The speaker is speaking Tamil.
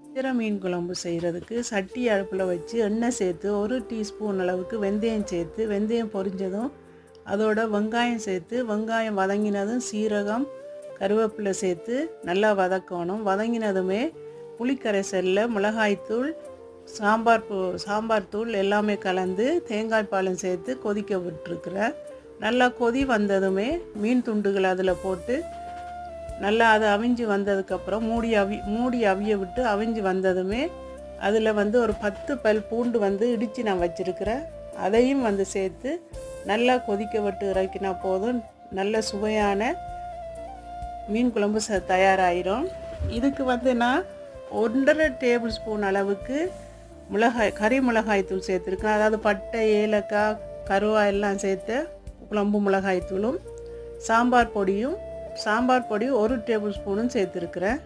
வஞ்சிர மீன் குழம்பு செய்கிறதுக்கு சட்டி அடுப்பில் வச்சு எண்ணெய் சேர்த்து 1 டீஸ்பூன் அளவுக்கு வெந்தயம் சேர்த்து வெந்தயம் பொரிஞ்சதும் அதோட வெங்காயம் சேர்த்து வெங்காயம் வதங்கினதும் சீரகம் கருவேப்பிலை சேர்த்து நல்லா வதக்கணும். வதங்கினதுமே புளிக்கரைசலில் மிளகாய்த்தூள் சாம்பார் தூள் எல்லாமே கலந்து தேங்காய் பாலும் சேர்த்து கொதிக்க விட்டுருக்குறேன். நல்லா கொதி வந்ததுமே மீன் துண்டுகள் அதில் போட்டு நல்லா அது அவிஞ்சு வந்ததுக்கப்புறம் மூடி அவிய விட்டு அவிஞ்சு வந்ததுமே அதில் ஒரு 10 பல் பூண்டு இடித்து நான் வச்சுருக்கிறேன். அதையும் சேர்த்து நல்லா கொதிக்க விட்டு இறக்கினா போதும். நல்ல சுவையான மீன் குழம்பு தயாராகிடும். இதுக்கு நான் 1.5 டேபிள் ஸ்பூன் அளவுக்கு கறி மிளகாய் தூள் சேர்த்துருக்கேன். அதாவது பட்டை, ஏலக்காய், கருவா எல்லாம் சேர்த்து குழம்பு மிளகாய் தூளும் சாம்பார் பொடி 1 டேபிள் ஸ்பூனும் சேர்த்துருக்குறேன்.